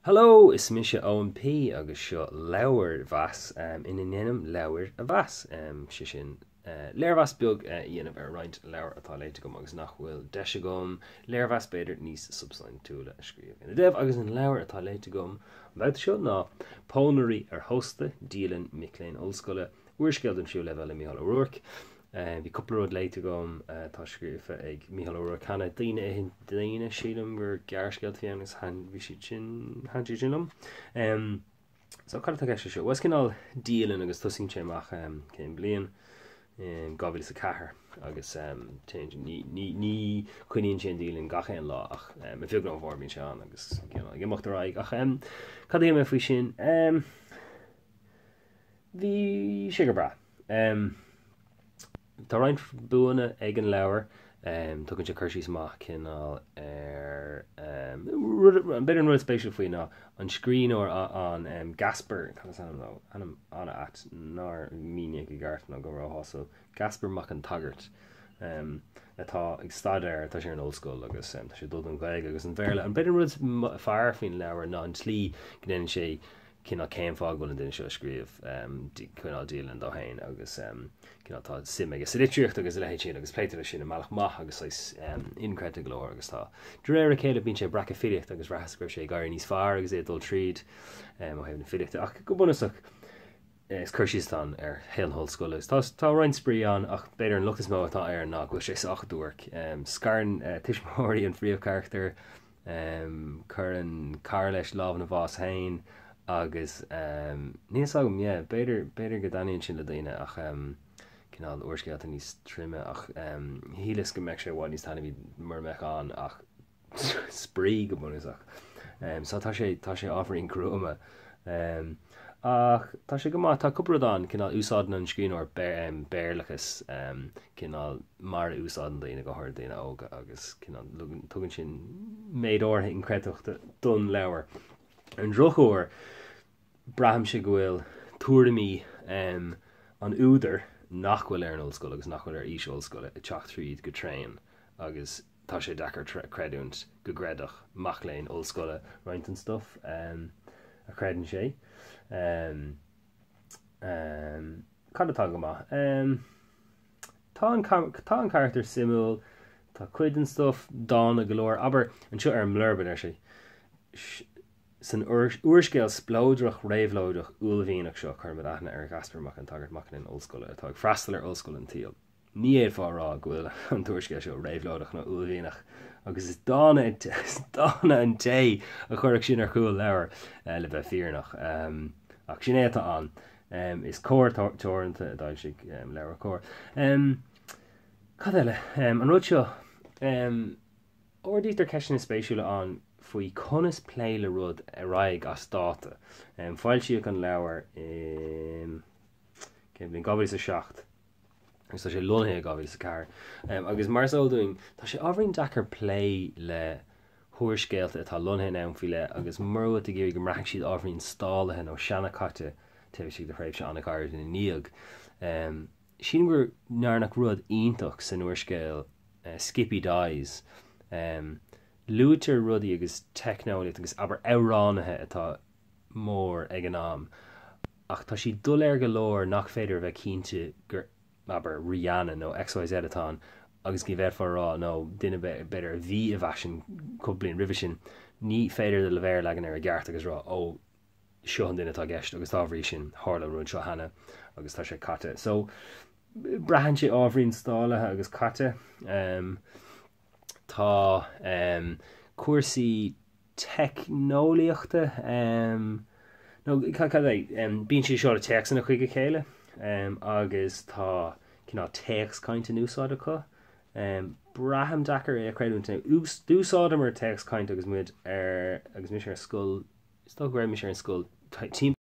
Hello, is Mícheál Ó agus seo Leabhar-mheas in inanam Leabhar-mheas sin Léirmheas beag dhéanamh ar roinnt leabhar atá léite gom agus nach bhfuil deise gom Léirmheas beidir níos subsláin túla a scríomh ina dibh agus an leabhar atá léite gom bhealta seo ná Pónairí ar Thósta díolann Mícheál Ó Ruairc an siú le bheile Mícheál Ó Ruairc. Bhí cúpla rud léite gom tá scríofa ag Mícheál Ó Ruairc chana daoine sílam gur gearrsceilt bhí agus bhí si hanú sinnom. So chu tá seo was cinál díolann agus tosín sé amach cén bliain gabhfuil sa cethir agus ní chuiníonn sé díolann gachéan lá ach a bhíag an bhórbín se an agus gimocht raig ach cad é me faoi sin bhí sigur bra. Tá roinnt buanna ag an leabhar tugann sé chuirsí amach cinál ar an bit an rud spéisiúil faoin ná an scrín ó an Gaspar anna at ná míine go gart ná go rá so Gaspar mac an tagart atá ag stadair tá sé an ollscoil agus tá sé dul an gaig agus an bhéile an bit an rud fearr faoin leabhar ná an slí gnéann sé cinál céim fág bhfuil an duine seo scríomh chuinál díolann dó hain agus cinál tá sim agus litríocht agus lehéid sin agus pléitir sin amach maith agus increte glóir agus tá réir a chéile bíonn sé bracha filiocht agus rathascrib sé gaiir níos fearr agus é dul tríd ó hebh na filiochta ach go bunasach is chuirsíán ar héanhol scolas tá roinnt sprí an ach beidir an luchtas mó atá ar ná go sé achúirt scaran tuismóirí an phríomhcharachtar chur an car leis lábhan na bhás hain agus níos agam beidir go daíonn sin le daine ach cinál uorscéalta níos trimme ach hílas go meid sé bháil níos tainna bhí mar meán ach sprí go bunasach so tá sé áfraíon cruama ach tá sé go tá cupradán cinál úsáidan an scrín ó béirlachas cinál mar úsáidan daine go thir daine óga agus tugann sin méid ortha increitochta don leabhar an drochóir braham sé gohfuil tuairimí an údar nachhfuil ar an ollscoil agus nachhfuil ar íseollscoile i teach tríd go tréin agus tá sé dechar creidúint go gradach Mícheál ollscoile roinnt an stuff a credann sé cad atá go maith tá an charachtar simúil tá cuid an stuff dána golóir aber an seo ar an mlurban ar sé san uorscéal splóideach réamhlóideach ullmhíonach seo chumad aithne ar Gaspar mac an tagart Mícheál ollscoile atá ag freastal ar ollscoil an tíal. Ní éad fárá gohfuil an tuairiscéal seo réamhlóideach nó ullmhíonach agus is dána an té a chuireh sin ar chuail leabhar le bheith fíornach ach sin étá an is cóir teoranta dá si leabhar cóir. Cad eile an rud seo ordítar ceisina spéisiúla an faoi conas phlé le rud a raig as dáta fáil siad an leabhar bhíon gabhfuil sa seacht agus tá sé lonathe gabhfuil sa car agus mar óúing tá sé ábhainn dechar phlé le thuairiscéalta atá lonathe ann faoile agus marú a géir go mraith siad ábhainn stálathe nó seanna caite taobh siad de chréibh se anna cair in níag sin gur nearnach rud ionintach san uairiscéal Skippy Dies Lútear rudaí agus technoliacht agus aber éránathe atá mór ag an am ach tá sí dul ar go leor nach féidir bheith cinnte gur aber rianna nó XYZ atá agus go bheith rá nó duine beidir bhí a bheisisin cúplaíon rih sin ní féidir de le bhéir legan ar a gceart agus rá ó seo an duine tá gceist agus tábhrí sin hála rún seo hena agus tá sé caite so brehan sé ábhríonn stálathe agus caite tá cuasaí technoliaachta bíonn sé seo a teach sanna chuige chéile agus tá cinná teach cainte úsáid acu braham dachar é creidúnta dúsáid mar teach cainte agus muid ar agus mis ar scúil sto raibh mis ar an scúil